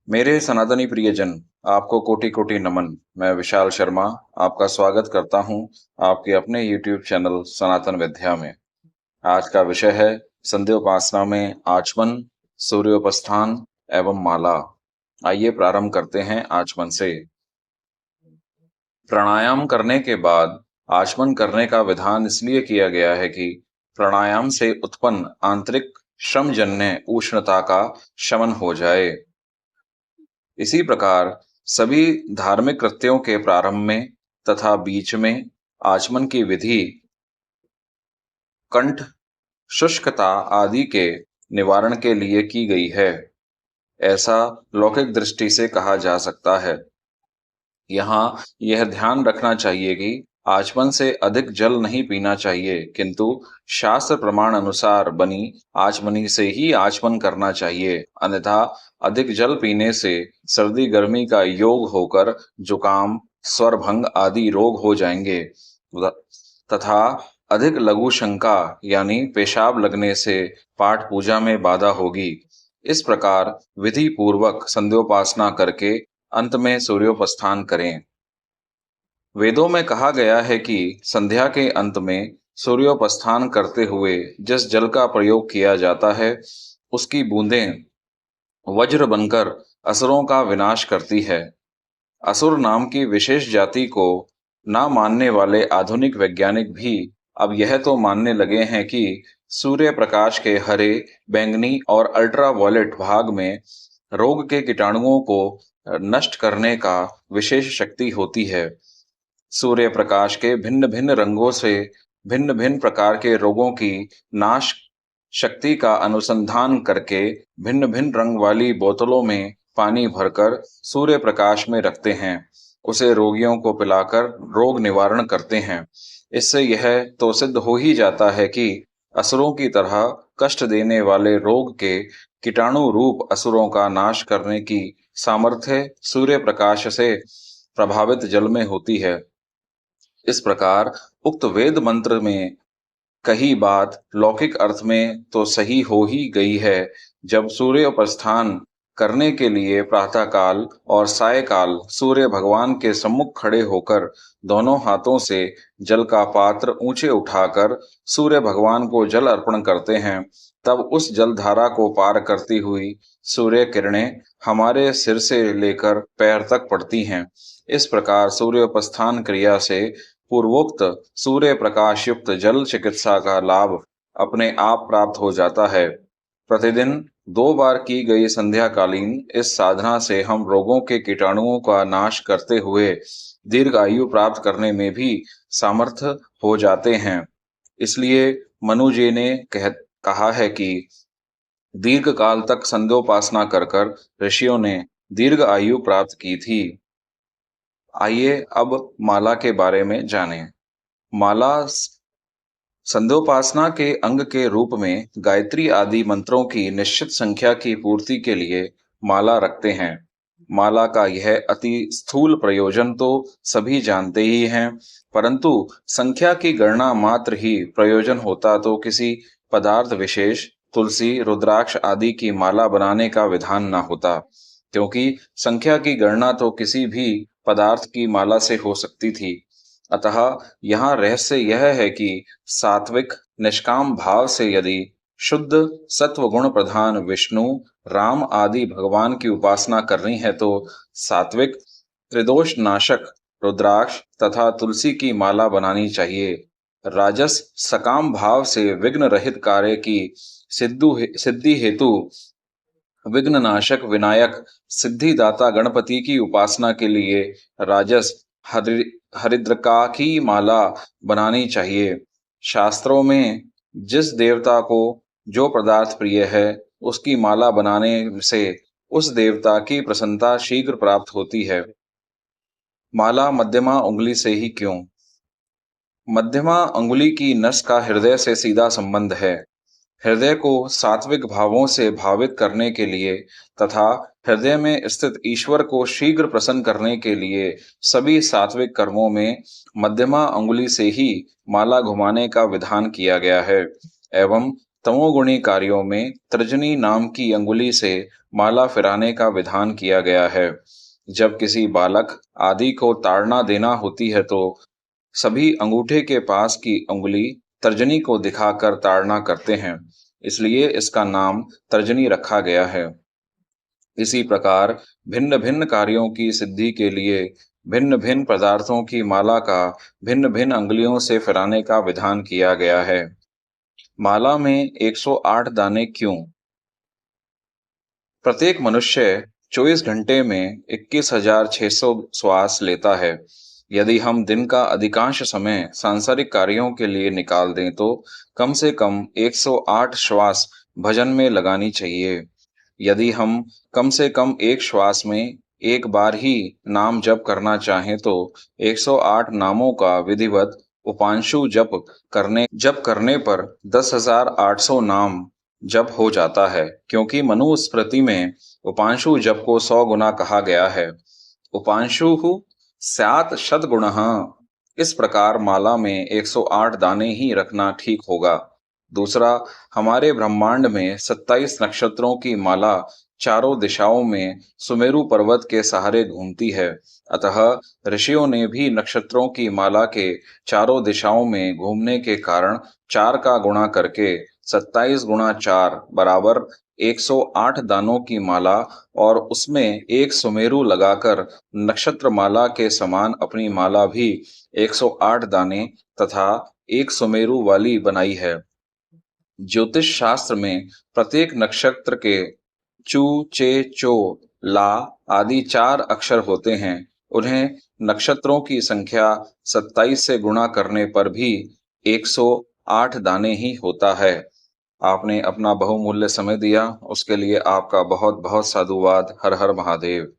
मेरे सनातनी प्रियजन, आपको कोटि कोटि नमन। मैं विशाल शर्मा आपका स्वागत करता हूं आपके अपने YouTube चैनल सनातन विद्या में। आज का विषय है संध्योपासना में आचमन, सूर्योपस्थान एवं माला। आइए प्रारंभ करते हैं आचमन से। प्राणायाम करने के बाद आचमन करने का विधान इसलिए किया गया है कि प्राणायाम से उत्पन्न आंतरिक श्रमजन्य उष्णता का शमन हो जाए। इसी प्रकार सभी धार्मिक कृत्यों के प्रारंभ में तथा बीच में आचमन की विधि कंठ शुष्कता आदि के निवारण के लिए की गई है, ऐसा लौकिक दृष्टि से कहा जा सकता है। यहाँ यह ध्यान रखना चाहिए कि आचमन से अधिक जल नहीं पीना चाहिए, किंतु शास्त्र प्रमाण अनुसार बनी आचमनी से ही आचमन करना चाहिए। अन्यथा अधिक जल पीने से सर्दी गर्मी का योग होकर जुकाम, स्वरभंग आदि रोग हो जाएंगे तथा अधिक लघु शंका यानी पेशाब लगने से पाठ पूजा में बाधा होगी। इस प्रकार विधि पूर्वक संध्योपासना करके अंत में सूर्योपस्थान करें। वेदों में कहा गया है कि संध्या के अंत में सूर्योपस्थान करते हुए जिस जल का प्रयोग किया जाता है, उसकी बूंदें वज्र बनकर असुरों का विनाश करती है। असुर नाम की विशेष जाति को ना मानने वाले आधुनिक वैज्ञानिक भी अब यह तो मानने लगे हैं कि सूर्य प्रकाश के हरे, बैंगनी और अल्ट्रावायलेट भाग में रोग के कीटाणुओं को नष्ट करने का विशेष शक्ति होती है। सूर्य प्रकाश के भिन्न भिन्न रंगों से भिन्न भिन्न प्रकार के रोगों की नाश शक्ति का अनुसंधान करके भिन्न भिन्न रंग वाली बोतलों में पानी भरकर सूर्य प्रकाश में रखते हैं। उसे रोगियों को पिलाकर रोग निवारण करते हैं। इससे यह तो सिद्ध हो ही जाता है कि असुरों की तरह कष्ट देने वाले रोग के कीटाणु रूप असुरों का नाश करने की सामर्थ्य सूर्य प्रकाश से प्रभावित जल में होती है। इस प्रकार उक्त वेद मंत्र में कही बात लौकिक अर्थ में तो सही हो ही गई है। जब सूर्योपस्थान करने के लिए प्रातःकाल और सायकाल सूर्य भगवान के सम्मुख खड़े होकर दोनों हाथों से जल का पात्र ऊंचे उठाकर सूर्य भगवान को जल अर्पण करते हैं, तब उस जल धारा को पार करती हुई सूर्य किरणें हमारे सिर से लेकर पैर तक पड़ती हैं। इस प्रकार सूर्योपस्थान क्रिया से पूर्वोक्त सूर्य प्रकाश युक्त जल चिकित्सा का लाभ अपने आप प्राप्त हो जाता है। प्रतिदिन 2 बार की गई संध्याकालीन इस साधना से हम रोगों के कीटाणुओं का नाश करते हुए दीर्घ आयु प्राप्त करने में भी सामर्थ्य हो जाते हैं। इसलिए मनु जी ने कहा है कि दीर्घ काल तक संध्योपासना कर कर ऋषियों ने दीर्घ आयु प्राप्त की थी। आइए अब माला के बारे में जानें। माला संध्योपासना के अंग के रूप में गायत्री आदि मंत्रों की निश्चित संख्या की पूर्ति के लिए माला रखते हैं। माला का यह अति स्थूल प्रयोजन तो सभी जानते ही हैं, परंतु संख्या की गणना मात्र ही प्रयोजन होता तो किसी पदार्थ विशेष, तुलसी, रुद्राक्ष आदि की माला बनाने का विधान न होता, क्योंकि संख्या की गणना तो किसी भी पदार्थ की माला से हो सकती थी। अतः यहाँ रहस्य यह है कि सात्विक निष्काम भाव से यदि शुद्ध सत्व गुण प्रधान विष्णु, राम आदि भगवान की उपासना करनी है तो सात्विक त्रिदोष नाशक रुद्राक्ष तथा तुलसी की माला बनानी चाहिए। राजस सकाम भाव से विघ्न रहित कार्य की सिद्धि हेतु विघ्न नाशक विनायक सिद्धिदाता गणपति की उपासना के लिए राजस हरिद्रका की माला बनानी चाहिए। शास्त्रों में जिस देवता को जो पदार्थ प्रिय है, उसकी माला बनाने से उस देवता की प्रसन्नता शीघ्र प्राप्त होती है। माला मध्यमा उंगली से ही क्यों? मध्यमा अंगुली की नस का हृदय से सीधा संबंध है। हृदय को सात्विक भावों से भावित करने के लिए तथा हृदय में स्थित ईश्वर को शीघ्र प्रसन्न करने के लिए सभी सात्विक कर्मों में मध्यमा अंगुली से ही माला घुमाने का विधान किया गया है। एवं तमोगुणी कार्यों में तर्जनी नाम की अंगुली से माला फिराने का विधान किया गया है। जब किसी बालक आदि को ताड़ना देना होती है तो सभी अंगूठे के पास की अंगुली तर्जनी को दिखाकर ताड़ना करते हैं, इसलिए इसका नाम तर्जनी रखा गया है। इसी प्रकार भिन्न भिन्न कार्यों की सिद्धि के लिए भिन्न भिन्न पदार्थों की माला का भिन्न भिन्न अंगुलियों से फिराने का विधान किया गया है। माला में 108 दाने क्यों? प्रत्येक मनुष्य 24 घंटे में 21,600 श्वास लेता है। यदि हम दिन का अधिकांश समय सांसारिक कार्यों के लिए निकाल दें तो कम से कम 108 श्वास भजन में लगानी चाहिए। यदि हम कम से कम एक श्वास में एक बार ही नाम जप करना चाहें तो 108 नामों का विधिवत उपांशु जप करने पर 10,800 नाम जप हो जाता है, क्योंकि मनुस्मृति में उपांशु जप को 100 गुना कहा गया है। उपांशु स्यात् शतगुणः। इस प्रकार माला में 108 दाने ही रखना ठीक होगा। दूसरा, हमारे ब्रह्मांड में 27 नक्षत्रों की माला चारों दिशाओं में सुमेरु पर्वत के सहारे घूमती है। अतः ऋषियों ने भी नक्षत्रों की माला के चारों दिशाओं में घूमने के कारण 4 का गुणा करके 27 गुणा 4 बराबर 108 दानों की माला और उसमें एक सुमेरु लगाकर नक्षत्र माला के समान अपनी माला भी 108 दाने तथा एक सुमेरु वाली बनाई है। ज्योतिष शास्त्र में प्रत्येक नक्षत्र के चू, चे, चो, ला आदि 4 अक्षर होते हैं। उन्हें नक्षत्रों की संख्या 27 से गुणा करने पर भी 108 दाने ही होता है। आपने अपना बहुमूल्य समय दिया, उसके लिए आपका बहुत बहुत साधुवाद। हर हर महादेव।